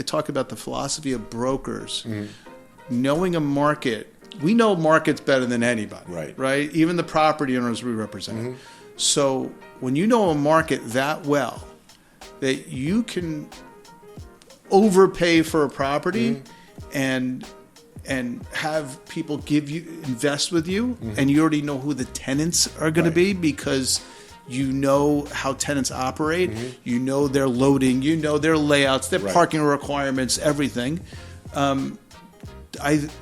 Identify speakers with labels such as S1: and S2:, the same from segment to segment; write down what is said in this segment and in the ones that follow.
S1: I talk about the philosophy of brokers, knowing a market. We know markets better than anybody, right? Even the property owners we represent. So when you know a market that well, that you can overpay for a property and have people invest with you, and you already know who the tenants are going to be because you know how tenants operate, you know their loading, you know their layouts, their parking requirements, everything.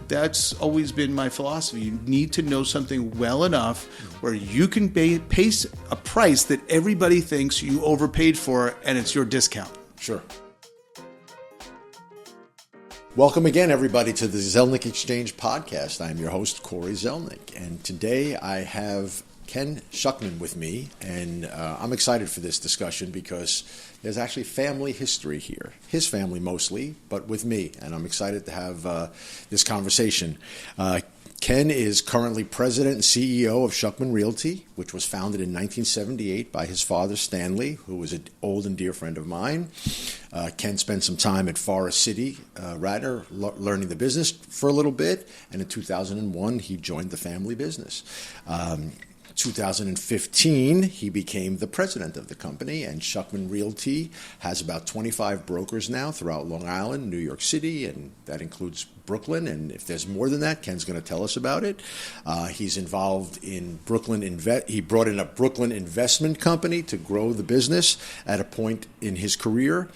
S1: That's always been my philosophy. You need to know something well enough where you can pay a price that everybody thinks you overpaid for, and it's your discount.
S2: Sure. Welcome again, everybody, to the Zelnik Exchange podcast. I'm your host, Cory Zelnik, and today I have Ken Schuckman with me, and I'm excited for this discussion because there's actually family history here. His family mostly, but with me, and I'm excited to have this conversation. Ken is currently president and CEO of Schuckman Realty, which was founded in 1978 by his father, Stanley, who was an old and dear friend of mine. Ken spent some time at Forest City, learning the business for a little bit, and in 2001, he joined the family business. 2015, he became the president of the company, and Schuckman Realty has about 25 brokers now throughout Long Island, New York City, and that includes Brooklyn. And if there's more than that, Ken's going to tell us about it. He's involved in Brooklyn. He brought in a Brooklyn investment company to grow the business at a point in his career.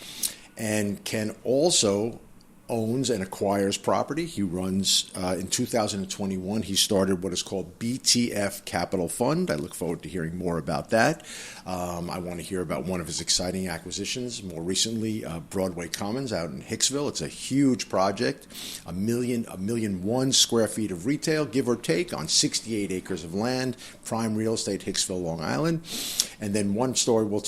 S2: And Ken also owns and acquires property. He runs, in 2021, he started what is called BTF Capital Fund. I look forward to hearing more about that. I want to hear about one of his exciting acquisitions, more recently, Broadway Commons out in Hicksville. It's a huge project, 1,000,001 square feet of retail, give or take, on 68 acres of land, prime real estate, Hicksville, Long Island. And then one story we'll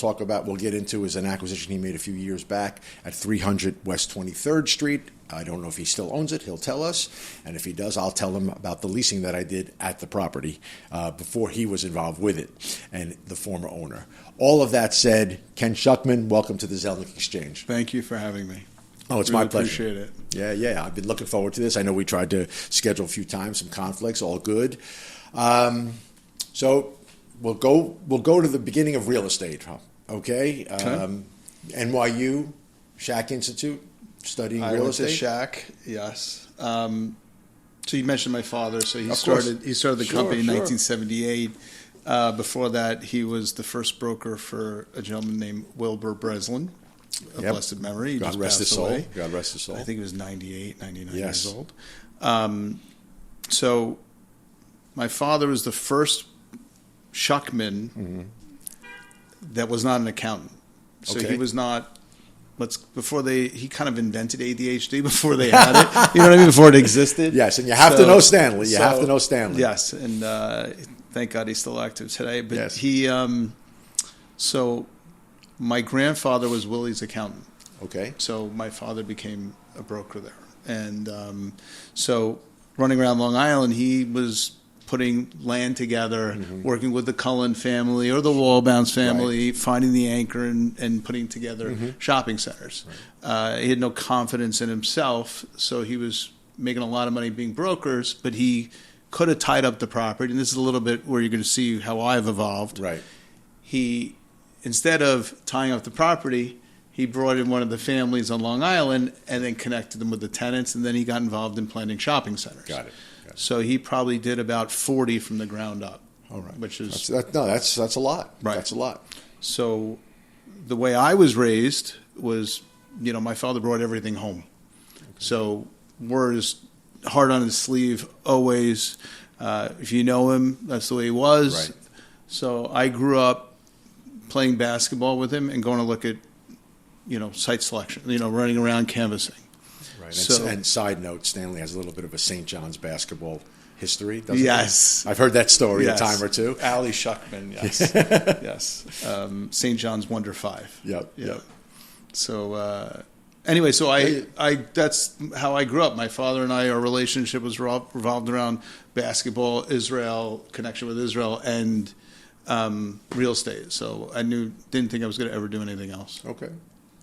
S2: get into is an acquisition he made a few years back at 300 West 23rd Street. I don't know if he still owns it. He'll tell us. And if he does, I'll tell him about the leasing that I did at the property before he was involved with it and the former owner. All of that said, Ken Schuckman, welcome to the Zelnik Exchange.
S1: Thank you for having me.
S2: Oh, it's my pleasure.
S1: Appreciate it.
S2: Yeah. I've been looking forward to this. I know we tried to schedule a few times, some conflicts, all good. So we'll go to the beginning of real estate. Okay. NYU, Shack Institute. Studying real estate?
S1: I went to Shack, yes. So you mentioned my father. So he started the company in 1978. Before that, he was the first broker for a gentleman named Wilbur Breslin, of blessed memory. He
S2: God rest his soul. God rest his soul.
S1: I think he was 98, 99 years old. So my father was the first Schuckman that was not an accountant. So he was not. He kind of invented ADHD before they had it. You know what I mean? Before it existed.
S2: Yes, and you have to know Stanley. You have to know Stanley.
S1: Yes, and thank God he's still active today. But he, so my grandfather was Willie's accountant.
S2: Okay.
S1: So my father became a broker there. And so running around Long Island, he was putting land together, working with the Cullen family or the Wallbounce family, finding the anchor and putting together shopping centers. Right. He had no confidence in himself, so he was making a lot of money being brokers, but he could have tied up the property. And this is a little bit where you're going to see how I've evolved.
S2: Right.
S1: He, instead of tying up the property, he brought in one of the families on Long Island and then connected them with the tenants, and then he got involved in planning shopping centers.
S2: Got it.
S1: So he probably did about 40 from the ground up.
S2: All right.
S1: Which is
S2: that's a lot.
S1: Right.
S2: That's a lot.
S1: So the way I was raised was, my father brought everything home. Okay. So word is hard on his sleeve always. If you know him, that's the way he was.
S2: Right.
S1: So I grew up playing basketball with him and going to look at, site selection, running around canvassing.
S2: Right. And side note, Stanley has a little bit of a St. John's basketball history, doesn't he? I've heard that story a time or two.
S1: Ali Schuckman, yes. Yes. St. John's Wonder 5.
S2: Yep.
S1: So anyway, so I that's how I grew up. My father and I, our relationship was revolved around basketball, Israel, connection with Israel, and real estate. So I didn't think I was going to ever do anything else.
S2: Okay.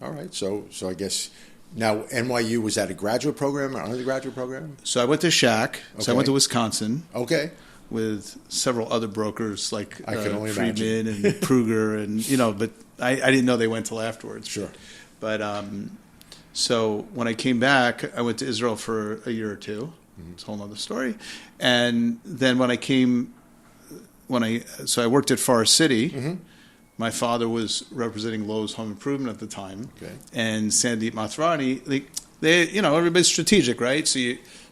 S2: All right. So I guess Now, NYU, was that a graduate program or undergraduate program?
S1: So I went to Shack. So I went to Wisconsin.
S2: Okay.
S1: With several other brokers like
S2: Friedman
S1: and Kruger, and but I didn't know they went till afterwards.
S2: Sure.
S1: But so when I came back, I went to Israel for a year or two. It's a whole other story. And then when I worked at Forest City. My father was representing Lowe's Home Improvement at the time, and Sandeep Mathrani. Everybody's strategic, right?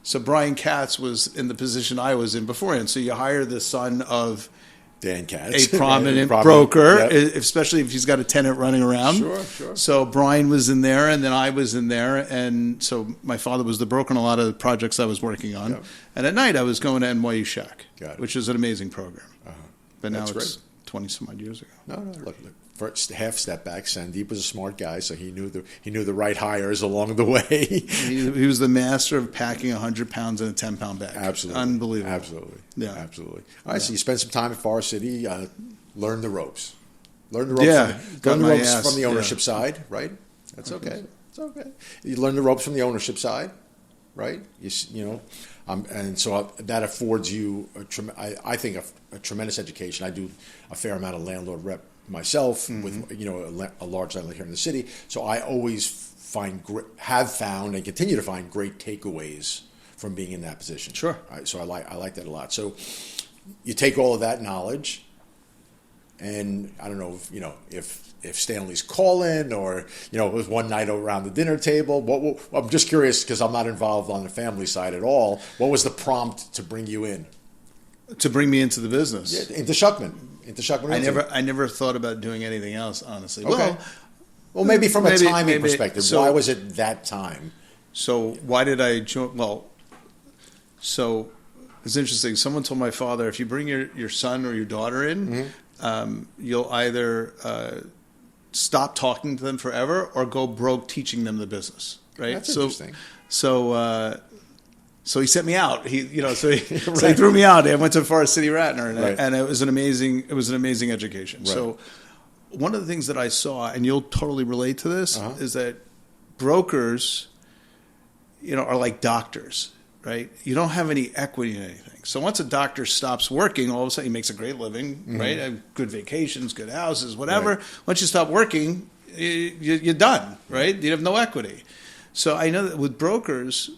S1: So Brian Katz was in the position I was in beforehand. So you hire the son of
S2: Dan Katz,
S1: a prominent broker, especially if he's got a tenant running around.
S2: Sure.
S1: So Brian was in there, and then I was in there, and so my father was the broker on a lot of the projects I was working on. Yep. And at night, I was going to NYU Shack, which is an amazing program. But now it's 20-some-odd years ago.
S2: No. Look. First half step back. Sandeep was a smart guy, so he knew the right hires along the way.
S1: he was the master of packing 100 pounds in a 10-pound bag.
S2: Absolutely,
S1: unbelievable.
S2: Absolutely,
S1: yeah,
S2: absolutely. All right, so you spent some time at Forest City, learn the ropes, from the ownership side, right? That's okay. It's okay. You learn the ropes from the ownership side, right? And so that affords you, I think, a tremendous education. I do a fair amount of landlord rep myself with a large landlord here in the city. So I always have found and continue to find great takeaways from being in that position.
S1: Sure.
S2: Right? So I like that a lot. So you take all of that knowledge, and I don't know if Stanley's calling or it was one night around the dinner table. I'm just curious because I'm not involved on the family side at all. What was the prompt to bring you in?
S1: To bring me into the business.
S2: Yeah, into Schuckman Realty.
S1: I never thought about doing anything else, honestly.
S2: Okay. Well, maybe from a timing perspective, why was it that time?
S1: So why did I join? Well, so it's interesting. Someone told my father, if you bring your son or your daughter in, you'll either stop talking to them forever or go broke teaching them the business. Right?
S2: That's interesting.
S1: So he sent me out. He threw me out. I went to Forest City Ratner, and it was an amazing education. Right. So one of the things that I saw, and you'll totally relate to this, is that brokers, are like doctors, right? You don't have any equity in anything. So once a doctor stops working, all of a sudden he makes a great living, right? Have good vacations, good houses, whatever. Right. Once you stop working, you're done, right? You have no equity. So I know that with brokers,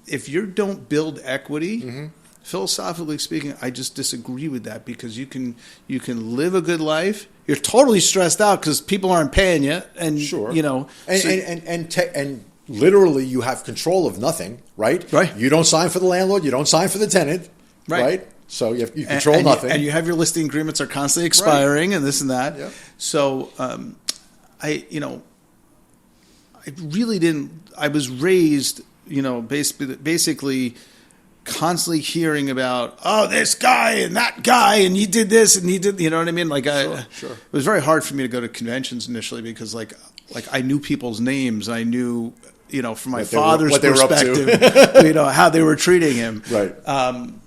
S1: if you don't build equity, philosophically speaking, I just disagree with that because you can live a good life. You're totally stressed out because people aren't paying you, and
S2: and literally you have control of nothing, right?
S1: Right.
S2: You don't sign for the landlord. You don't sign for the tenant, right? So you control nothing,
S1: and you have your listing agreements are constantly expiring, and this and that.
S2: Yep.
S1: So I really didn't. I was raised. Basically constantly hearing about, this guy and that guy, and he did this and he did, you know what I mean? Sure. It was very hard for me to go to conventions initially because like I knew people's names. I knew, from my father's perspective, how they were treating him.
S2: Right.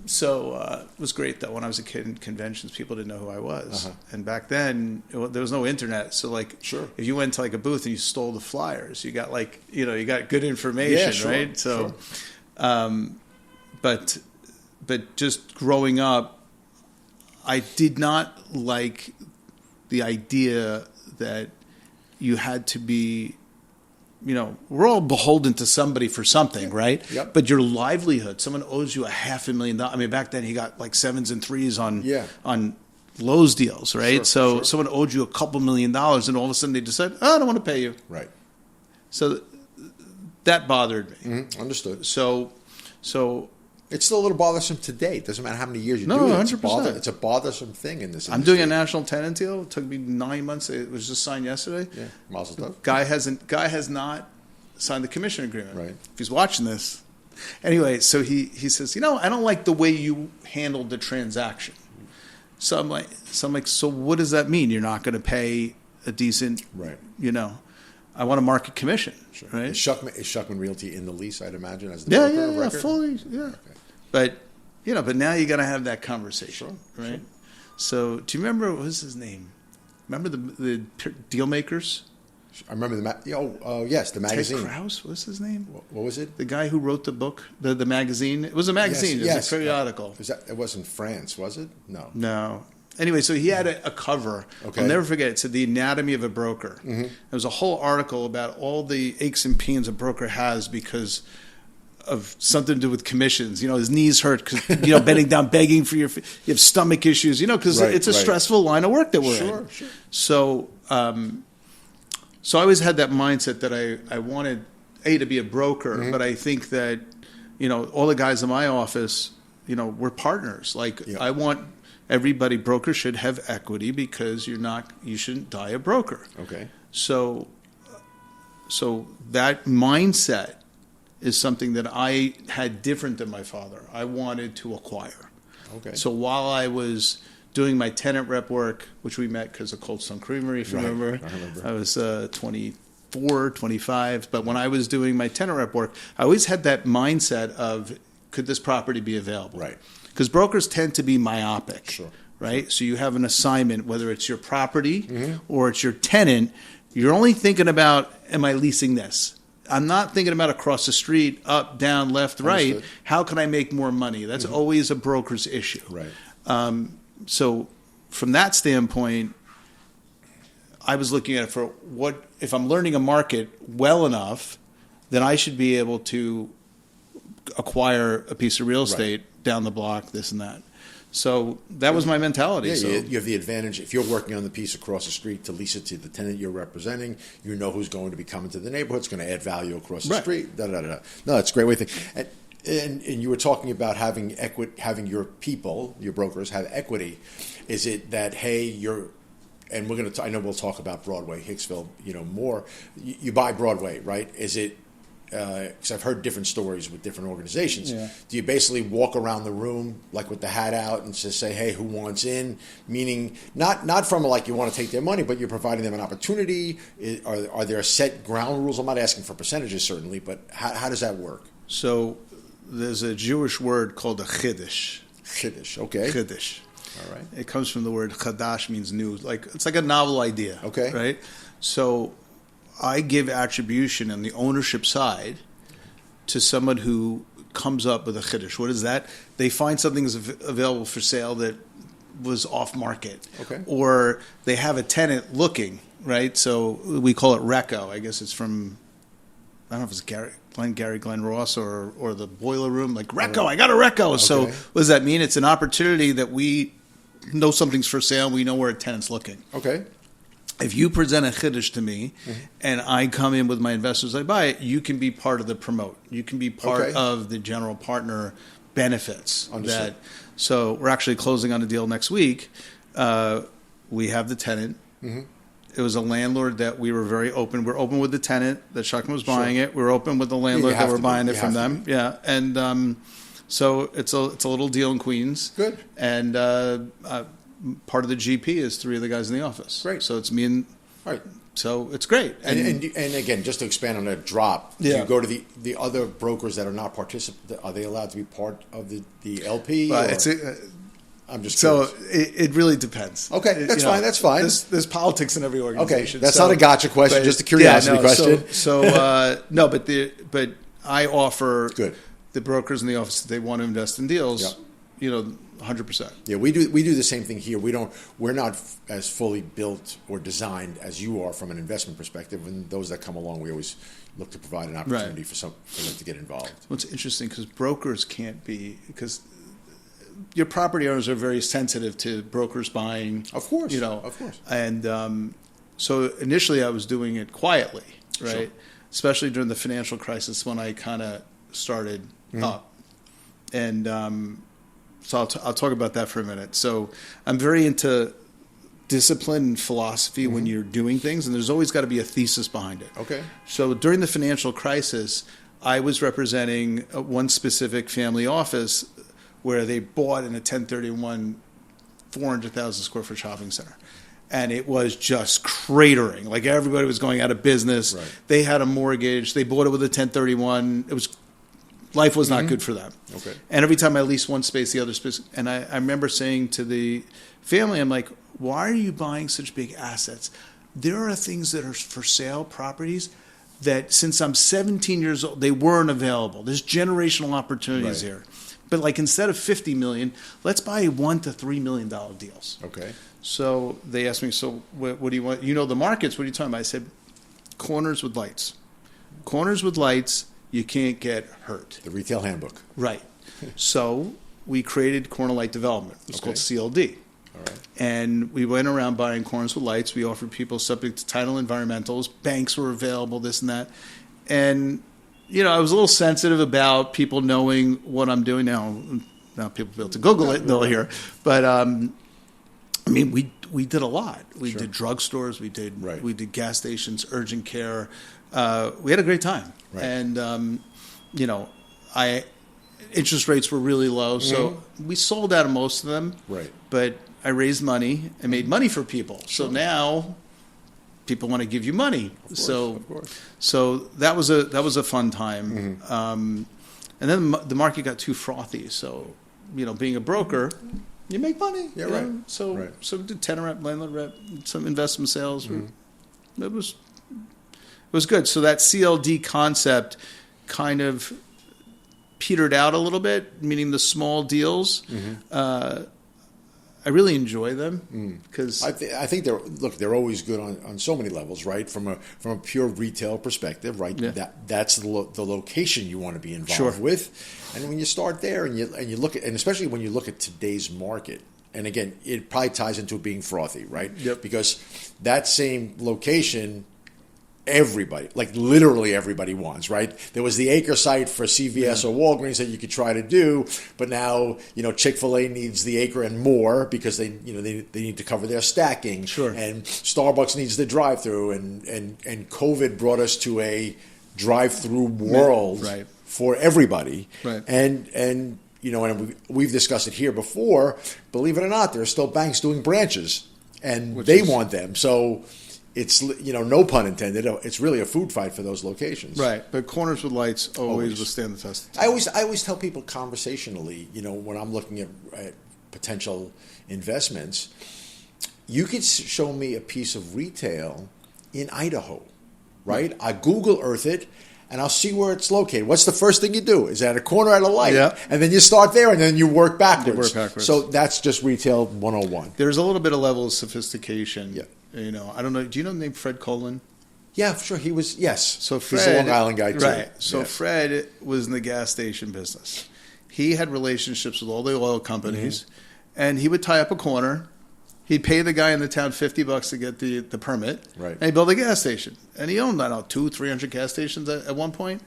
S1: It was great though. When I was a kid in conventions, people didn't know who I was. And back then there was no internet. So
S2: sure.
S1: If you went to a booth and you stole the flyers, you got you got good information, right? So,
S2: sure.
S1: But just growing up, I did not like the idea that you had to be, we're all beholden to somebody for something, right?
S2: Yep.
S1: But your livelihood, someone owes you $500,000. I mean, back then he got like 7s and 3s on Lowe's deals, right?
S2: Sure.
S1: Someone owed you a couple $1 million, and all of a sudden they decide, I don't want to pay you.
S2: Right.
S1: So that bothered me.
S2: Understood.
S1: So
S2: it's still a little bothersome today. It doesn't matter how many years you do it.
S1: 100%.
S2: It's a bothersome thing in this industry.
S1: I'm doing a national tenant deal. It took me 9 months. It was just signed yesterday.
S2: Yeah, mazel tov.
S1: Guy has not signed the commission agreement.
S2: Right.
S1: If he's watching this. Anyway, so he says, I don't like the way you handled the transaction. So I'm like, so what does that mean? You're not going to pay a decent,
S2: right?
S1: I want a market commission,
S2: sure.
S1: Right?
S2: Is Schuckman Realty in the lease? I'd imagine as the broker of record?
S1: Fully, yeah. Okay. But but now you got to have that conversation, right? Sure. So do you remember what was his name? Remember the deal makers?
S2: I remember yes, the magazine.
S1: Ted Krause, what's his name?
S2: What was it?
S1: The guy who wrote the book, the magazine. It was a magazine. Yes, it was a periodical.
S2: It wasn't France, was it? No.
S1: No. Anyway, so he had a cover.
S2: Okay.
S1: I'll never forget. It said "The Anatomy of a Broker." Mm-hmm. There was a whole article about all the aches and pains a broker has because of something to do with commissions. His knees hurt because bending down, begging for you have stomach issues. Because it's a stressful line of work that we're in. Sure. So, so I always had that mindset that I wanted to be a broker, but I think that all the guys in my office, we're partners. I want. Everybody broker should have equity because you shouldn't die a broker.
S2: Okay.
S1: So that mindset is something that I had different than my father. I wanted to acquire.
S2: Okay.
S1: So while I was doing my tenant rep work, which we met because of Cold Stone Creamery, if you remember.
S2: I remember.
S1: I was 24, 25. But when I was doing my tenant rep work, I always had that mindset of, could this property be available?
S2: Right.
S1: Because brokers tend to be myopic,
S2: sure.
S1: right? So you have an assignment, whether it's your property or it's your tenant, you're only thinking about, am I leasing this? I'm not thinking about across the street, up, down, left, right.
S2: Understood.
S1: How can I make more money? That's always a broker's issue.
S2: Right.
S1: So from that standpoint, I was looking at it for if I'm learning a market well enough, then I should be able to acquire a piece of real estate down the block, this and that. So that was my mentality.
S2: Yeah,
S1: so
S2: you have the advantage if you're working on the piece across the street to lease it to the tenant you're representing. You know who's going to be coming to the neighborhood. It's going to add value across the street. No, that's a great way to think. And you were talking about having your people, your brokers, have equity. Is it that and we're going to? I know we'll talk about Broadway, Hicksville, more. You buy Broadway, right? Is it? Because I've heard different stories with different organizations. Yeah. Do you basically walk around the room like with the hat out and just say, "Hey, who wants in?" Meaning not from you want to take their money, but you're providing them an opportunity. Are there set ground rules? I'm not asking for percentages certainly, but how does that work?
S1: So there's a Jewish word called a chiddush.
S2: Chiddush, okay.
S1: Chiddush.
S2: All right.
S1: It comes from the word chadash, means new. It's like a novel idea.
S2: Okay.
S1: Right. So I give attribution on the ownership side to someone who comes up with a chiddush. What is that? They find something's available for sale that was off market.
S2: Okay.
S1: Or they have a tenant looking, right? So we call it reco. I guess it's from, I don't know if it's Glenn Ross or the Boiler Room. Like, reco, I got a reco. Okay. So what does that mean? It's an opportunity that we know something's for sale. We know where a tenant's looking.
S2: Okay.
S1: If you present a chiddush to me and I come in with my investors, I buy it, you can be part of the promote. You can be part of the general partner benefits.
S2: Understood.
S1: So we're actually closing on a deal next week. We have the tenant. It was a landlord that we were very open. We're open with the tenant that Schuckman was buying it. We're open with the landlord that we're buying it from them. Yeah. And so it's a little deal in Queens.
S2: Good.
S1: And part of the GP is three of the guys in the office.
S2: Great.
S1: So it's me and
S2: right.
S1: So it's great.
S2: And again, just to expand on that drop, do you go to the other brokers that are not participants? Are they allowed to be part of the LP? I'm just curious.
S1: So it really depends.
S2: Okay, that's fine. That's fine.
S1: There's politics in every organization.
S2: Okay, that's not a gotcha question, just a curiosity question.
S1: No, but I offer
S2: good
S1: the brokers in the office that they want to invest in deals. 100%.
S2: Yeah, we do the same thing here. We're not as fully built or designed as you are from an investment perspective. And those that come along, we always look to provide an opportunity for them to get involved.
S1: What's interesting because brokers can't be because your property owners are very sensitive to brokers buying.
S2: Of course,
S1: of course. And so initially, I was doing it quietly, right? Sure. Especially during the financial crisis when I kind of started up, and. So I'll talk about that for a minute. So I'm very into discipline and philosophy when you're doing things, and there's always got to be a thesis behind it.
S2: Okay.
S1: So during the financial crisis, I was representing one specific family office where they bought in a 1031 400,000 square foot shopping center. And it was just cratering. Like everybody was going out of business.
S2: Right.
S1: They had a mortgage. They bought it with a 1031. Life was not good for them.
S2: Okay.
S1: And every time I leased one space, the other space. And I remember saying to the family, I'm like, why are you buying such big assets? there are things that are for sale, properties, that since I'm 17 years old, they weren't available. There's generational opportunities here. But like instead of $50 million, let's buy $1 to $3 million deals.
S2: Okay.
S1: So they asked me, so what do you want? You know the markets, what are you talking about? I said, corners with lights. Corners with lights, you can't get hurt.
S2: The retail handbook.
S1: Right. So we created Corner Light Development. It's called CLD.
S2: All right.
S1: And we went around buying corners with lights. We offered people subject to title environmentals. Banks were available, this and that. And, you know, I was a little sensitive about people knowing what I'm doing now. Now people will be able to Google it and they'll hear. But, I mean, we did a lot. We did drugstores. We did gas stations, urgent care. We had a great time. Right. And, you know, interest rates were really low. So we sold out of most of them. Right. But I raised money and made money for people. Sure. So now people want to give you money. Of course. So that was a fun time. And then the market got too frothy. So, you know, being a broker, you make money. Yeah, right. Know? So we did tenant rep, landlord rep, some investment sales. It was good. So that CLD concept kind of petered out a little bit, meaning the small deals. I really enjoy them because
S2: I think they're always good on so many levels, right? From a pure retail perspective, right? Yeah. That's the location you want to be involved with, and when you start there and you look at, and especially when you look at today's market, and again, it probably ties into it being frothy, right? Yep. Because that same location, everybody, like literally everybody wants, right? There was the acre site for CVS or Walgreens that you could try to do, but now, you know, Chick-fil-A needs the acre and more because they need to cover their stacking. Sure. And Starbucks needs the drive-through, and COVID brought us to a drive-through world for everybody. Right. And you know, and we've discussed it here before, believe it or not, there are still banks doing branches and they want them. So it's, you know, no pun intended, it's really a food fight for those locations. Right.
S1: But corners with lights always withstand the test of time.
S2: I always tell people conversationally, you know, when I'm looking at potential investments, you could show me a piece of retail in Idaho, right? I Google Earth it, and I'll see where it's located. What's the first thing you do? Is that a corner at a light? Yeah. And then you start there, and then you work backwards. So that's just retail 101.
S1: There's a little bit of level of sophistication. Yeah. You know, I don't know. Do you know the name Fred Colin?
S2: Yeah, sure. He was, yes.
S1: So Fred,
S2: he's a Long Island guy, too.
S1: Right. So Fred was in the gas station business. He had relationships with all the oil companies, and he would tie up a corner. He'd pay the guy in the town $50 to get the permit, and he'd build a gas station. And he owned, I don't know, 200-300 gas stations at one point.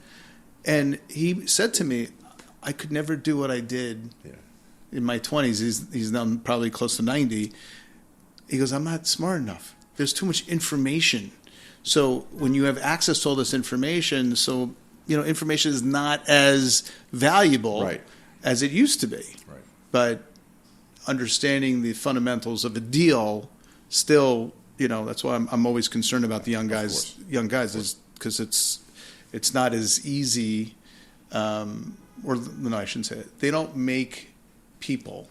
S1: And he said to me, I could never do what I did in my 20s. He's now probably close to 90. He goes, I'm not smart enough. There's too much information. So when you have access to all this information, so, you know, information is not as valuable as it used to be. Right. But understanding the fundamentals of a deal still, you know, that's why I'm always concerned about the young guys. Young guys is because it's not as easy, or no, I shouldn't say it. They don't make people.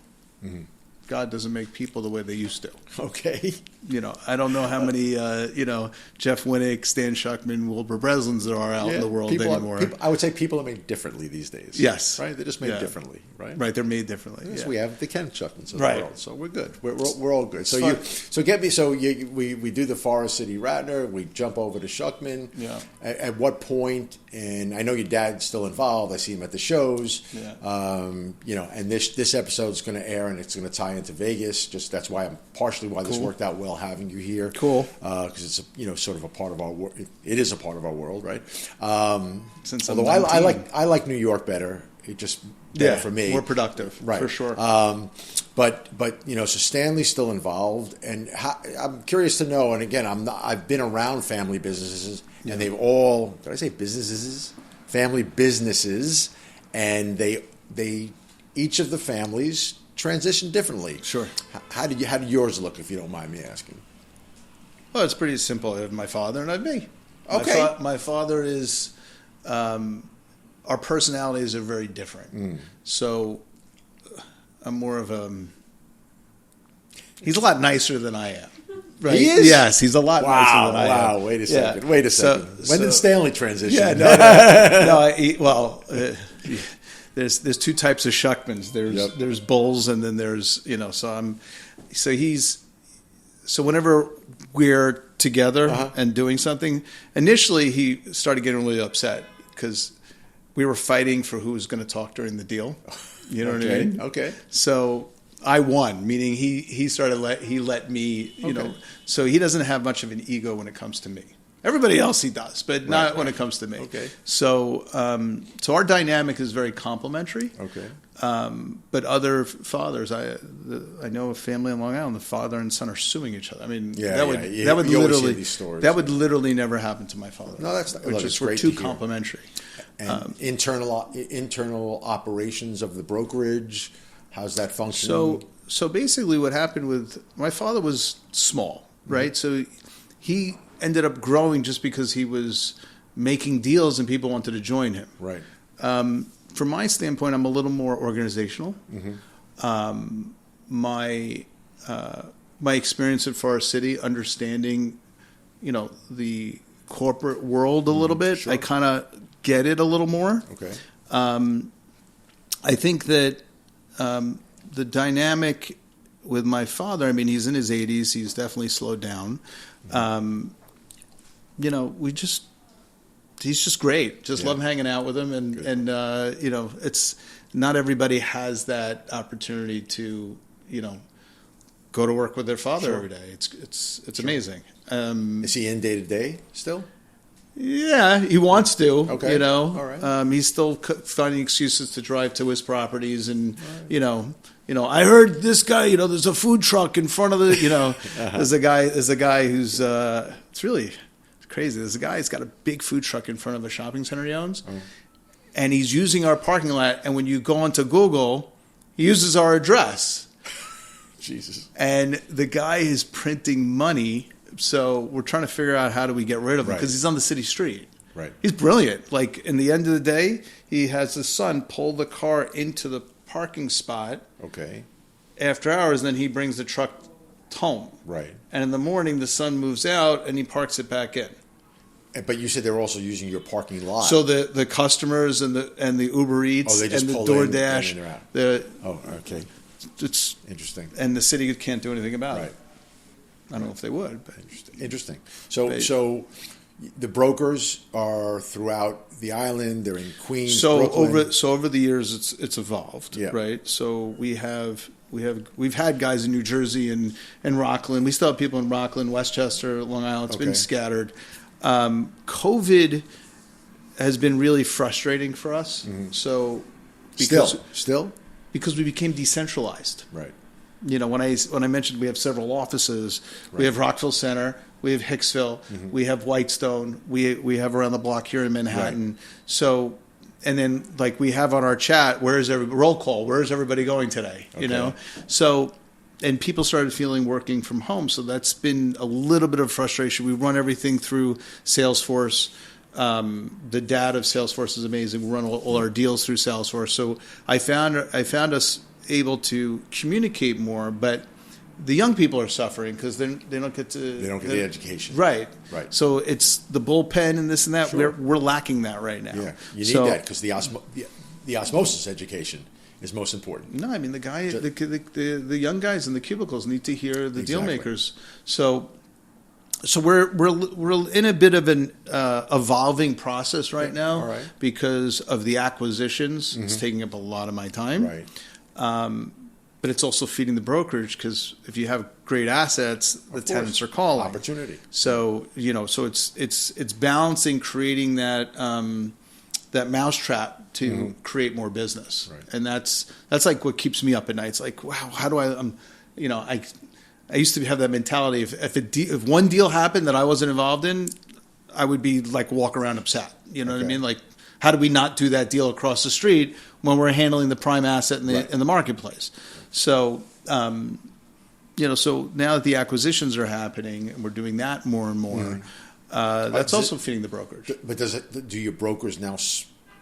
S1: God doesn't make people the way they used to.
S2: Okay.
S1: You know, I don't know how many, you know, Jeff Winnick, Stan Schuckman, Wilbur Breslins there are out in the world anymore.
S2: I would say people are made differently these days.
S1: Yes.
S2: Right? They're just made differently, right?
S1: Right, they're made differently.
S2: Yes, we have the Kenneth Schuckmans of the world, so we're good. We're all good. So we do the Forest City Radnor, we jump over to Schuckman. Yeah. At what point, and I know your dad's still involved, I see him at the shows. Yeah. You know, and this episode's going to air and it's going to tie into Vegas. Just that's why partially why this worked out well having you here. Cool. Because it's sort of a part of our world. It is a part of our world, right? Although I like New York better. It just for me
S1: more productive, right? For sure.
S2: But you know, so Stanley's still involved, and I'm curious to know. And again, I've been around family businesses, and they've all, did I say businesses? Family businesses, and they each of the families transition differently. Sure. How did yours look, if you don't mind me asking?
S1: Well, it's pretty simple. I have my father and I have me. Okay. My father is, our personalities are very different. So I'm more of he's a lot nicer than I am. Right?
S2: He is?
S1: Yes, he's a lot nicer than I am.
S2: Wow, wait a second. Wait a second. When did Stanley transition?
S1: Yeah, there's two types of Schuckmans. There's bulls, and then there's so whenever we're together and doing something, initially he started getting really upset because we were fighting for who was going to talk during the deal. You know what I mean?
S2: Okay.
S1: So I won, meaning he let me, so he doesn't have much of an ego when it comes to me. Everybody else he does, but not when it comes to me.
S2: Okay.
S1: So our dynamic is very complementary.
S2: Okay.
S1: But other fathers, I know a family in Long Island, the father and son are suing each other. I mean, that would literally never happen to my father.
S2: No, that's
S1: we're just we're too complementary.
S2: And internal operations of the brokerage, how's that function?
S1: So basically, what happened with my father was small, right? So he ended up growing just because he was making deals and people wanted to join him.
S2: Right.
S1: From my standpoint, I'm a little more organizational. My experience at Forest City, understanding, the corporate world a little bit,
S2: sure.
S1: I kind of get it a little more.
S2: Okay.
S1: I think that the dynamic with my father, I mean, he's in his 80s. He's definitely slowed down. He's just great. Just love hanging out with him, and it's not everybody has that opportunity to go to work with their father every day. It's amazing.
S2: Is he in day to day still?
S1: Yeah, he wants to.
S2: Okay. All right.
S1: He's still finding excuses to drive to his properties, and I heard this guy. There's a food truck in front of the. There's a guy who's it's really crazy. There's a guy who's got a big food truck in front of a shopping center he owns, and he's using our parking lot. And when you go onto Google, he uses our address.
S2: Jesus. And
S1: the guy is printing money. So we're trying to figure out how do we get rid of him because he's on the city street.
S2: Right.
S1: He's brilliant. Like, in the end of the day, he has his son pull the car into the parking spot.
S2: Okay.
S1: After hours, then he brings the truck home.
S2: Right.
S1: And in the morning, the son moves out and he parks it back in.
S2: But you said they're also using your parking lot.
S1: So the customers and the Uber Eats and the DoorDash.
S2: Okay.
S1: It's
S2: interesting.
S1: And the city can't do anything about
S2: it.
S1: Right. I don't know if they would, but
S2: interesting. So the brokers are throughout the island. They're in Queens. Brooklyn.
S1: Over the years, it's evolved, right? So we've had guys in New Jersey and Rockland. We still have people in Rockland, Westchester, Long Island. It's been scattered. COVID has been really frustrating for us. So
S2: still
S1: because we became decentralized,
S2: right?
S1: When I mentioned we have several offices, we have Rockville Center, we have Hicksville, we have Whitestone, we have around the block here in Manhattan.
S2: Right.
S1: So, and then we have on our chat, roll call? Where is everybody going today?
S2: Okay.
S1: So, and people started feeling working from home. So that's been a little bit of frustration. We run everything through Salesforce. The data of Salesforce is amazing. We run all our deals through Salesforce. So I found us able to communicate more, but the young people are suffering because they don't get
S2: the education.
S1: Right. So it's the bullpen and this and that.
S2: Sure.
S1: We're lacking that right now.
S2: Yeah, you need that because the osmosis education is most important.
S1: No, I mean the young guys in the cubicles need to hear the deal makers. So we're in a bit of an evolving process right now because of the acquisitions. It's taking up a lot of my time.
S2: Right.
S1: But it's also feeding the brokerage because if you have great assets, the tenants are calling.
S2: Opportunity.
S1: So so it's balancing, creating that mousetrap to create more business, and that's like what keeps me up at night. It's like, wow, how do I used to have that mentality. If one deal happened that I wasn't involved in, I would be walk around upset. You know what I mean? How do we not do that deal across the street when we're handling the prime asset in the marketplace? So, so now that the acquisitions are happening and we're doing that more and more, that's also feeding the brokerage.
S2: But do your brokers now,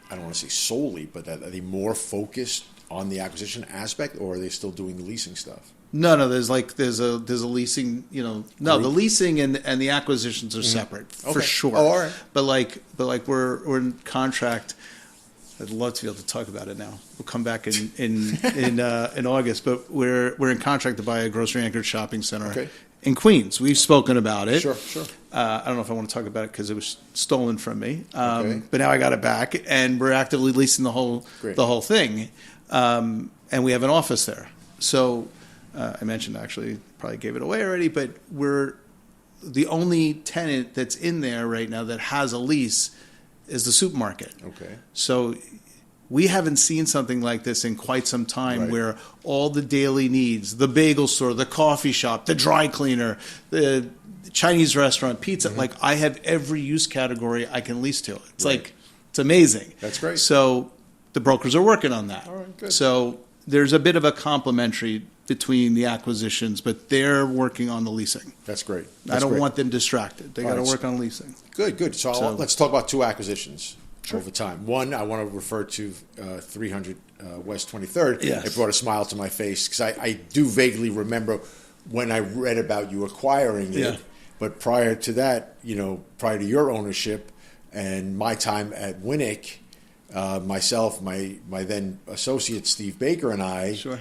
S2: I don't want to say solely, but are they more focused on the acquisition aspect, or are they still doing the leasing stuff?
S1: No. There's a leasing. The leasing and the acquisitions are separate for sure.
S2: Oh, all right.
S1: But we're in contract. I'd love to be able to talk about it now. We'll come back in August, but we're in contract to buy a grocery anchored shopping center in Queens. We've spoken about it.
S2: Sure.
S1: I don't know if I want to talk about it because it was stolen from me. But now I got it back, and we're actively leasing the whole thing. And we have an office there. So I mentioned, actually, probably gave it away already, but we're the only tenant that's in there right now that has a lease is the supermarket.
S2: Okay.
S1: So we haven't seen something like this in quite some time, where all the daily needs, the bagel store, the coffee shop, the dry cleaner, the Chinese restaurant, pizza, like I have every use category I can lease to. It's it's amazing.
S2: That's great.
S1: So the brokers are working on that.
S2: All right, good.
S1: So there's a bit of a complementary between the acquisitions, but they're working on the leasing.
S2: That's great.
S1: I don't want them distracted. They got to work on leasing.
S2: Good. So let's talk about two acquisitions over time. One, I want to refer to 300 West 23rd.
S1: Yes.
S2: It brought a smile to my face because I do vaguely remember when I read about you acquiring it. But prior to that, prior to your ownership and my time at Winnick, myself, my then associate Steve Baker, and I.
S1: Sure.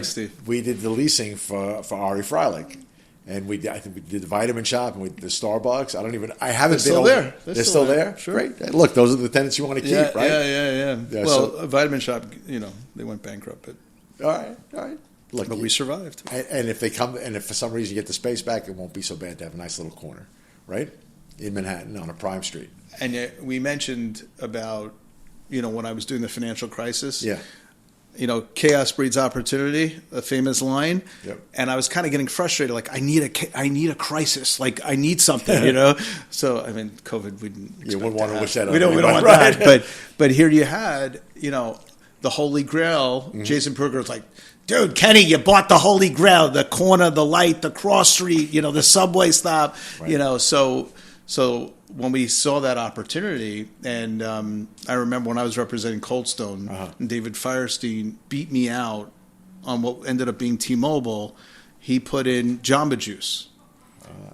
S2: Steve. We did the leasing for Ari Freilich, and I think we did the Vitamin Shop and we did the Starbucks. I haven't been
S1: still there.
S2: They're still there.
S1: Sure.
S2: Great. Look, those are the tenants you want to keep, right?
S1: Yeah. Well, a Vitamin Shop, they went bankrupt, but
S2: all right. Look,
S1: but we survived.
S2: And if they come, and if for some reason you get the space back, it won't be so bad to have a nice little corner, right, in Manhattan on a prime street.
S1: And yet we mentioned about when I was doing the financial crisis.
S2: Yeah.
S1: Chaos breeds opportunity, a famous line.
S2: Yep.
S1: And I was kind of getting frustrated. Like, I need a crisis. Like, I need something, So, COVID, we didn't expect
S2: wouldn't want to wish that on
S1: We don't want that. But here you had, the Holy Grail. Mm-hmm. Jason Berger was like, dude, Kenny, you bought the Holy Grail, the corner, the light, the cross street, the subway stop,
S2: right.
S1: So when we saw that opportunity, and I remember when I was representing Coldstone, and David Firestein beat me out on what ended up being T-Mobile, he put in Jamba Juice.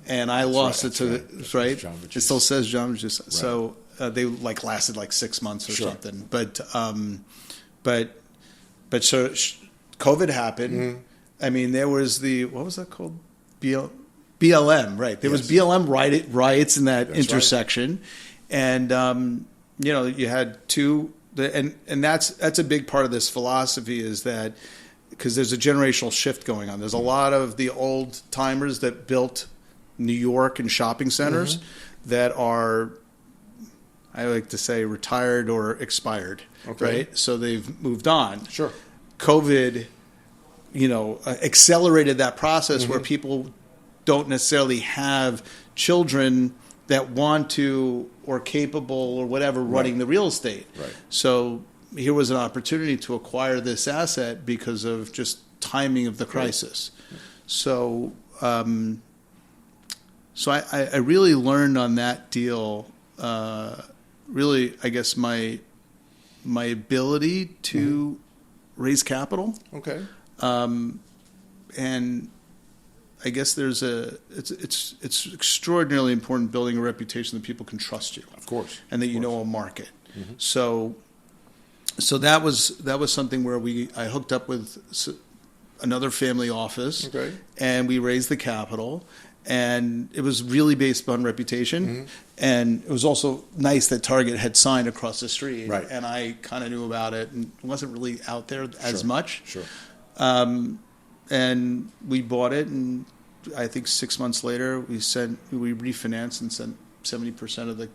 S1: And I lost it to right? It still says Jamba Juice. Right. So they lasted 6 months or something. But so COVID happened. Mm-hmm. There was what was that called? BLM, right? There was BLM riots in that intersection, and you had two, and that's a big part of this philosophy, is that because there's a generational shift going on. There's a lot of the old timers that built New York and shopping centers that are, I like to say, retired or expired, right? So they've moved on.
S2: Sure.
S1: COVID, accelerated that process where people don't necessarily have children that want to or capable or whatever running the real estate. Right. So here was an opportunity to acquire this asset because of just timing of the crisis. Right. So I really learned on that deal, really, I guess, my ability to raise capital.
S2: Okay.
S1: And I guess it's extraordinarily important building a reputation that people can trust you,
S2: of course,
S1: and that you know a market. Mm-hmm. So that was something where I hooked up with another family office, and we raised the capital, and it was really based on reputation, and it was also nice that Target had signed across the street, and I kind of knew about it and wasn't really out there as much.
S2: Sure.
S1: And we bought it, and I think 6 months later we refinanced and sent 70% of the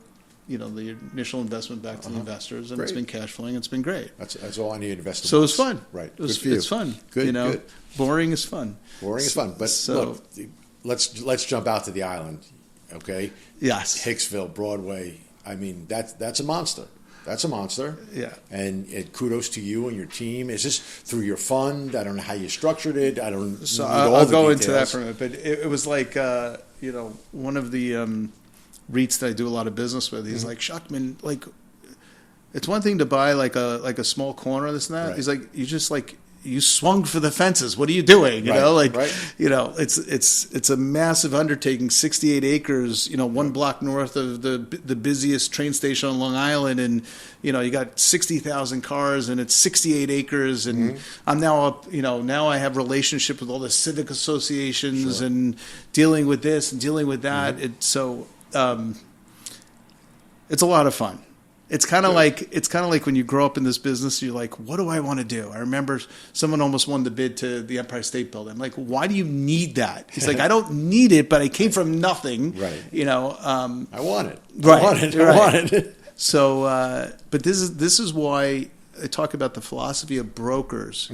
S1: initial investment back to the investors, and it's been cash flowing. It's been great.
S2: That's all I need. Investment.
S1: So it was fun.
S2: Right.
S1: It's fun.
S2: Good. Good.
S1: Boring is fun.
S2: But look, let's jump out to the island. Okay.
S1: Yes.
S2: Hicksville, Broadway. That's a monster. That's a monster.
S1: Yeah.
S2: And kudos to you and your team. Is this through your fund? I don't know how you structured it. I don't.
S1: So I'll go into that for a minute. But it was like one of the REITs that I do a lot of business with. He's like, Schuckman, it's one thing to buy like a small corner of this and that. Right. He's like, you just you swung for the fences. What are you doing? You know, like,
S2: right.
S1: you know, it's a massive undertaking, 68 acres, you know, one block north of the busiest train station on Long Island. And, you know, you got 60,000 cars and it's 68 acres. And I'm now up, you know, now I have relationship with all the civic associations and dealing with this and dealing with that. It's a lot of fun. It's kind of like when you grow up in this business, you're like, what do I want to do? I remember someone almost won the bid to the Empire State Building. I'm like, why do you need that? He's like, I don't need it, but I came from nothing.
S2: Right.
S1: You know,
S2: I want it.
S1: Right.
S2: I want it.
S1: Right.
S2: I want it.
S1: So, but this is why I talk about the philosophy of brokers.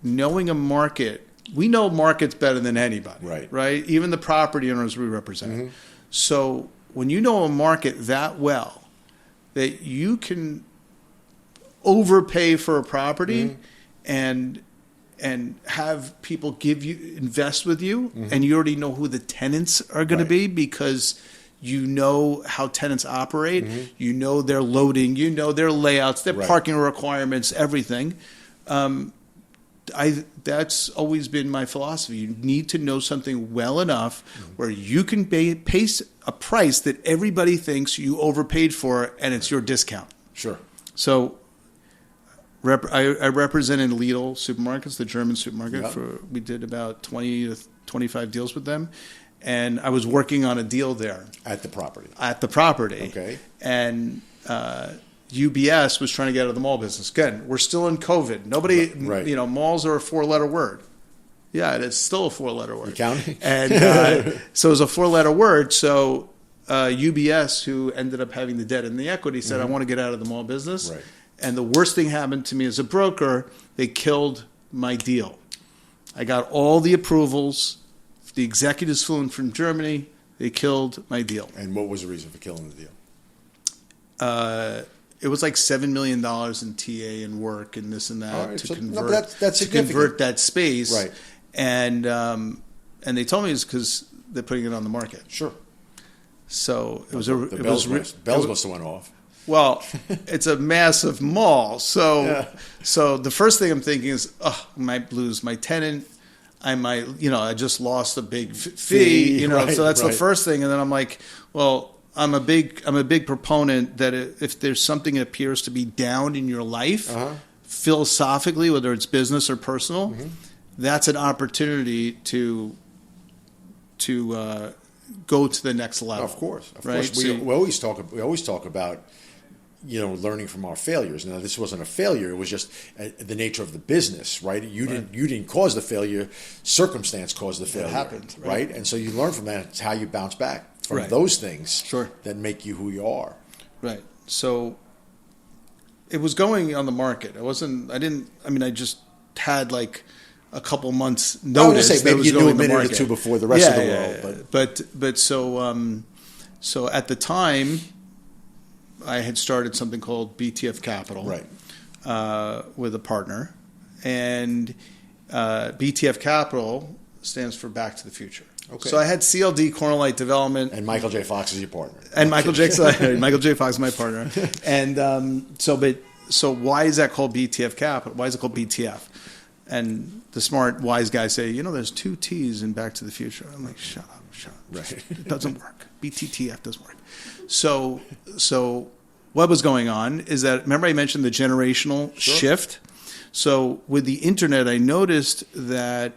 S1: Knowing a market, we know markets better than anybody. Right. Even the property owners we represent. So when you know a market that well, that you can overpay for a property and have people invest with you, and you already know who the tenants are going to be because you know how tenants operate, you know their loading, you know their layouts, their parking requirements, everything. That's always been my philosophy. You need to know something well enough where you can pay a price that everybody thinks you overpaid for, and it's your discount.
S2: Sure.
S1: So I represented Lidl supermarkets, the German supermarket. We did about 20 to 25 deals with them, and I was working on a deal there
S2: At the property.
S1: Okay. And UBS was trying to get out of the mall business. Again, we're still in COVID. Nobody, you know, malls are a 4-letter word. Yeah, it's still a 4-letter word.
S2: You counting?
S1: And so it was a 4-letter word. So UBS, who ended up having the debt and the equity, said, I want to get out of the mall business.
S2: Right.
S1: And the worst thing happened to me as a broker. They killed my deal. I got all the approvals. The executives flew in from Germany. They killed my deal.
S2: And what was the reason for killing the deal?
S1: It was like $7 million in TA and work and this and that to convert that space.
S2: Right.
S1: And they told me it's because they're putting it on the market.
S2: Sure.
S1: So it was
S2: bells must have went off.
S1: Well, it's a massive mall. So the first thing I'm thinking is, I might lose my tenant. I might, I just lost a big fee, so that's the first thing. And then I'm like, well, I'm a big proponent that if there's something that appears to be down in your life, philosophically, whether it's business or personal, that's an opportunity to go to the next level.
S2: Of course.
S1: So,
S2: we always talk about learning from our failures. Now, this wasn't a failure; it was just the nature of the business, right? You didn't cause the failure; circumstance caused the failure.
S1: It happened,
S2: right? And so you learn from that. It's how you bounce back from those things that make you who you are.
S1: Right. So it was going on the market. I just had like a couple months notice.
S2: I was going to say maybe you knew a minute or two before the rest of the world.
S1: But so at the time, I had started something called BTF Capital, with a partner, and BTF Capital stands for Back to the Future. Okay. So I had CLD Cornerlight Development,
S2: and Michael J. Fox is your partner,
S1: and Michael J. Fox is my partner, and so why is that called BTF Capital? Why is it called BTF? And the smart, wise guys say, there's 2 T's in Back to the Future. I'm like, shut up.
S2: Right.
S1: It doesn't work. BTTF doesn't work. So what was going on is that, remember I mentioned the generational shift? So with the internet, I noticed that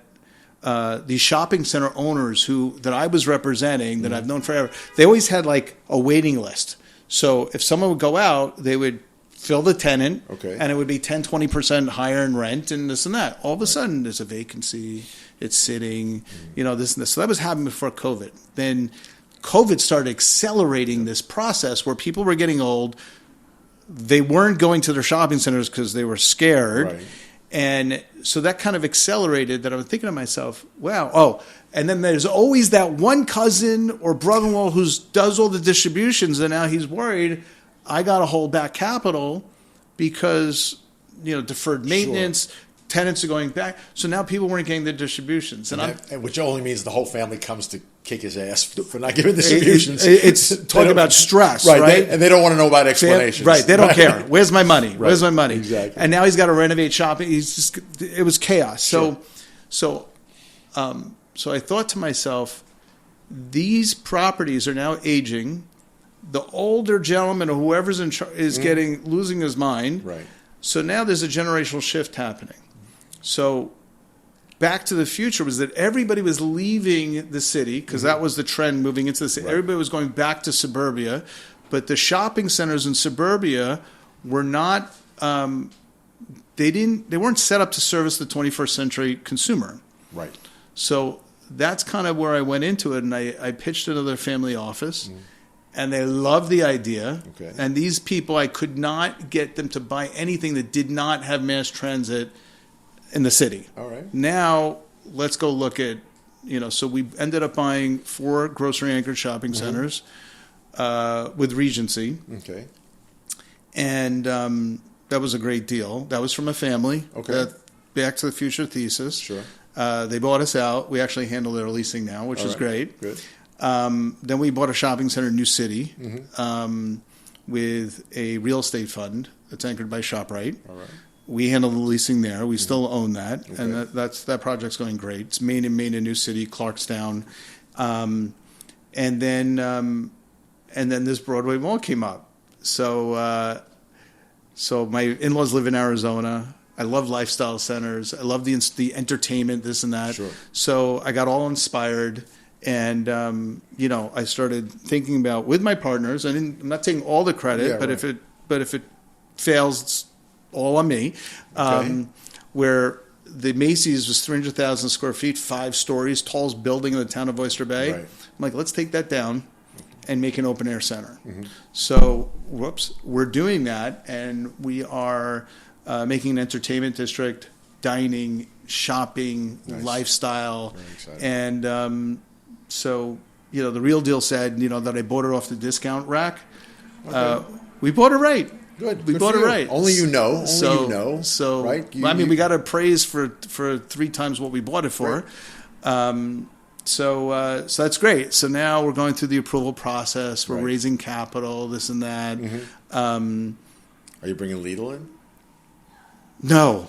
S1: these shopping center owners that I was representing, that I've known forever, they always had like a waiting list. So if someone would go out, they would fill the tenant, and it would be 10, 20% higher in rent and this and that. All of a sudden, there's a vacancy, it's sitting, this and this. So that was happening before COVID. Then COVID started accelerating this process where people were getting old. They weren't going to their shopping centers because they were scared. Right. And so that kind of accelerated that. I was thinking to myself, wow, and then there's always that one cousin or brother-in-law who does all the distributions, and now he's worried, I got to hold back capital because, deferred maintenance, tenants are going back. So now people weren't getting the distributions.
S2: And which only means the whole family comes kick his ass for not giving distributions.
S1: It's talking about stress, right?
S2: And they don't want to know about explanations.
S1: Right, they don't care. Where's my money?
S2: Right.
S1: Where's my money?
S2: Exactly.
S1: And now he's got to renovate shopping. It was chaos. So I thought to myself, these properties are now aging. The older gentleman or whoever's in charge is losing his mind.
S2: Right.
S1: So now there's a generational shift happening. So Back to the Future was that everybody was leaving the city because that was the trend moving into the city. Right. Everybody was going back to suburbia, but the shopping centers in suburbia were not. They weren't set up to service the 21st century consumer.
S2: Right.
S1: So that's kind of where I went into it, and I pitched it to their family office. And they loved the idea.
S2: Okay.
S1: And these people, I could not get them to buy anything that did not have mass transit in the city.
S2: All right.
S1: Now, let's go look at, so we ended up buying 4 grocery-anchored shopping centers with Regency.
S2: Okay.
S1: And that was a great deal. That was from a family.
S2: Okay.
S1: Back to the Future thesis.
S2: Sure.
S1: They bought us out. We actually handle their leasing now, which is great.
S2: Good.
S1: Then we bought a shopping center in New City with a real estate fund that's anchored by ShopRite.
S2: All right.
S1: We handle the leasing there. We still own that, and that project's going great. It's Main and New City, Clarkstown, and then this Broadway Mall came up. So my in-laws live in Arizona. I love lifestyle centers. I love the entertainment, this and that.
S2: Sure.
S1: So I got all inspired. And, I started thinking about with my partners, and I'm not taking all the credit, but if it fails, it's all on me. Where the Macy's was 300,000 square feet, 5 stories, tallest building in the town of Oyster Bay.
S2: Right.
S1: I'm like, let's take that down and make an open air center. So, we're doing that, and we are making an entertainment district, dining, shopping, lifestyle, and so, the Real Deal said, that I bought it off the discount rack. We bought it right.
S2: Good.
S1: We bought it right.
S2: Only you know.
S1: So,
S2: right?
S1: We got appraised for 3 times what we bought it for. Right. So that's great. So now we're going through the approval process. We're raising capital, this and that.
S2: Are you bringing Lidl in?
S1: No.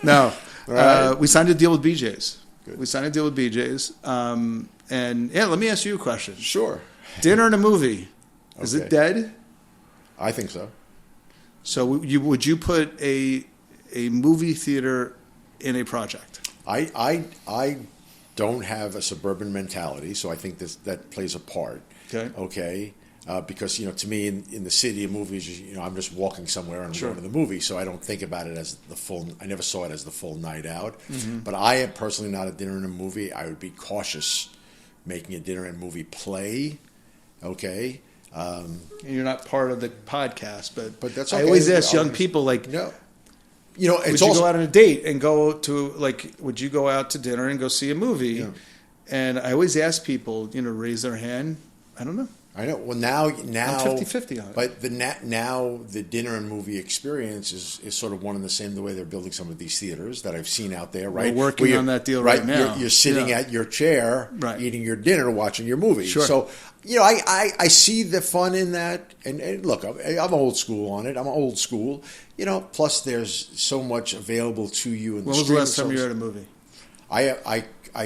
S1: No. Right. We signed a deal with BJ's. We signed a deal with BJ's. And let me ask you a question.
S2: Sure.
S1: Dinner and a movie. Is it dead?
S2: I think so.
S1: So would you put a movie theater in a project?
S2: I don't have a suburban mentality, so I think that plays a part. Okay. Because to me in the city of movies, I'm just walking somewhere and going to the movie, so I don't think about it as the full. I never saw it as the full night out. But I am personally not a dinner and a movie. I would be cautious making a dinner and movie play. Okay.
S1: You're not part of the podcast, but
S2: that's okay.
S1: I always ask young people would you go out on a date and go to would you go out to dinner and go see a movie? Yeah. And I always ask people raise their hand. I don't know.
S2: I know. Well, now I'm
S1: 50-50 on it.
S2: But now the dinner and movie experience is sort of one and the same the way they're building some of these theaters that I've seen out there, right?
S1: We're working on that deal right now.
S2: You're sitting at your chair, eating your dinner, watching your movie.
S1: Sure.
S2: So, I see the fun in that. And look, I'm old school on it. I'm old school. Plus there's so much available to you. In
S1: when was the last time you were at a movie?
S2: I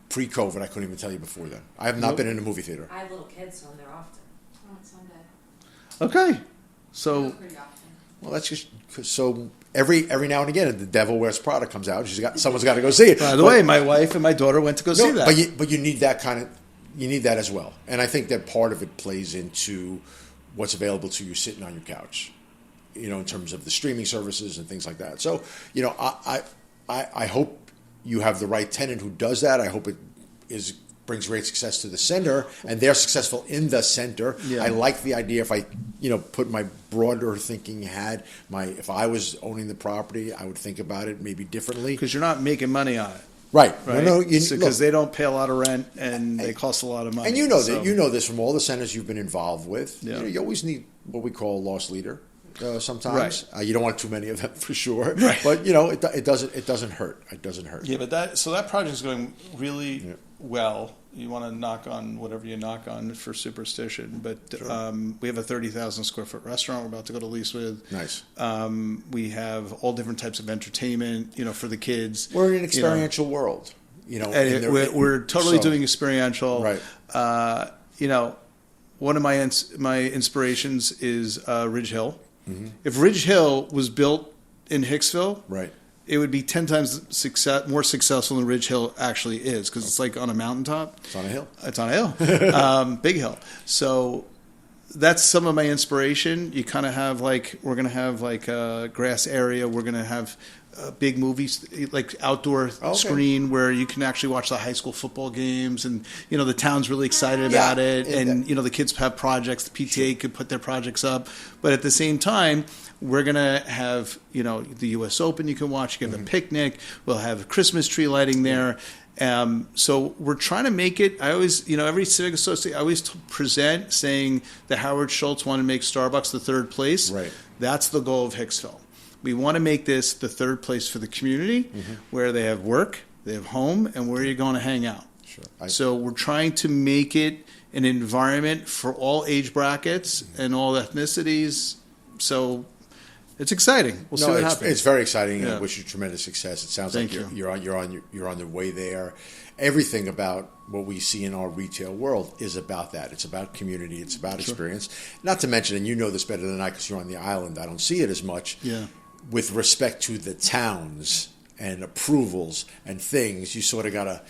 S2: pre-COVID, I couldn't even tell you before then. I have not been in a movie theater.
S3: I have little kids, so I'm there often. Oh, it's Sunday.
S1: Okay. So,
S3: pretty often.
S2: Well, that's just so every now and again, the Devil Wears Prada comes out. Someone's got to go see it.
S1: By the way, my wife and my daughter went to go see that.
S2: But you need that you need that as well. And I think that part of it plays into what's available to you sitting on your couch, in terms of the streaming services and things like that. So, I hope you have the right tenant who does that. I hope it brings great success to the center, and they're successful in the center. Yeah. I like the idea. If I, put my broader thinking hat, if I was owning the property, I would think about it maybe differently.
S1: Because you're not making money on it.
S2: Right.
S1: No, because they don't pay a lot of rent and they cost a lot of money.
S2: And you know this from all the centers you've been involved with.
S1: Yeah.
S2: You always need what we call a loss leader. sometimes.
S1: Right.
S2: You don't want too many of them for sure.
S1: Right.
S2: But it doesn't hurt. It doesn't hurt.
S1: Yeah, but that project is going really well. You want to knock on whatever you knock on for superstition, but sure. We have a 30,000 square foot restaurant we're about to go to lease with.
S2: Nice.
S1: We have all different types of entertainment, for the kids.
S2: We're in an experiential world,
S1: we're totally doing experiential.
S2: Right.
S1: One of my inspirations is Ridge Hill.
S2: Mm-hmm.
S1: If Ridge Hill was built in Hicksville,
S2: right,
S1: it would be 10 times more successful than Ridge Hill actually is, because it's like on a mountaintop.
S2: It's on a hill.
S1: It's on a hill, big hill. So that's some of my inspiration. You kind of have we're going to have a grass area. We're going to have big movies, like outdoor screen where you can actually watch the high school football games, and the town's really excited about it, and the kids have projects. The PTA could put their projects up, but at the same time, we're gonna have the U.S. Open you can watch. You can have a picnic. We'll have a Christmas tree lighting there. So we're trying to make it. I always, every civic associate, I always present saying that Howard Schultz wanted to make Starbucks the third place.
S2: Right.
S1: That's the goal of Hicksville. We want to make this the third place for the community, where they have work, they have home, and where you're going to hang out.
S2: Sure.
S1: So we're trying to make it an environment for all age brackets and all ethnicities. So it's exciting. We'll see what happens.
S2: It's very exciting. I wish you tremendous success. It sounds
S1: Thank
S2: like
S1: you.
S2: you're on the way there. Everything about what we see in our retail world is about that. It's about community. It's about experience. Not to mention, and you know this better than I because you're on the island, I don't see it as much.
S1: Yeah.
S2: With respect to the towns and approvals and things, you sort of gotta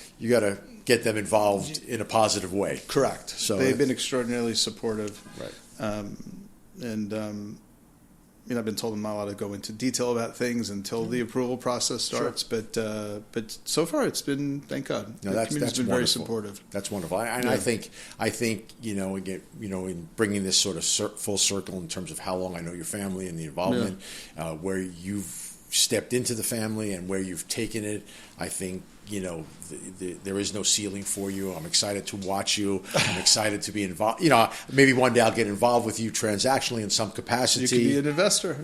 S2: get them involved in a positive way.
S1: Correct.
S2: So
S1: they've been extraordinarily supportive.
S2: Right.
S1: I've been told I'm not allowed to go into detail about things until the approval process starts. Sure. But so far it's been, thank God.
S2: No,
S1: the community's been
S2: wonderful.
S1: very supportive.
S2: That's wonderful. And I think again, in bringing this sort of full circle in terms of how long I know your family and the involvement, where you've stepped into the family and where you've taken it, I think there is no ceiling for you. I'm excited to watch you. I'm excited to be involved. Maybe one day I'll get involved with you transactionally in some capacity.
S1: You can be an investor.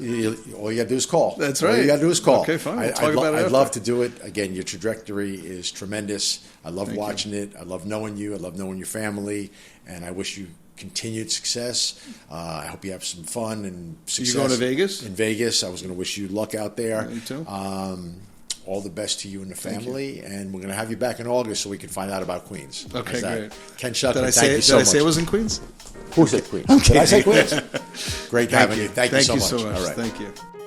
S2: All you got to do is call.
S1: That's right.
S2: All you got to do is call.
S1: Okay, fine. We'll talk about it
S2: I'd love to do it. Again, your trajectory is tremendous. I love watching it. I love knowing you. I love knowing your family. And I wish you continued success. I hope you have some fun and success.
S1: You going to Vegas?
S2: In Vegas. I was going to wish you luck out there.
S1: Me too.
S2: All the best to you and the family, and we're going to have you back in August so we can find out about Queens.
S1: Okay, great.
S2: Ken Schuckman,
S1: thank you
S2: so much.
S1: Did I say it was in Queens?
S2: Who said Queens?
S1: Okay.
S2: Did I say Queens? Great having you. Thank you so much.
S1: Thank you so much.
S2: All right.
S1: Thank you.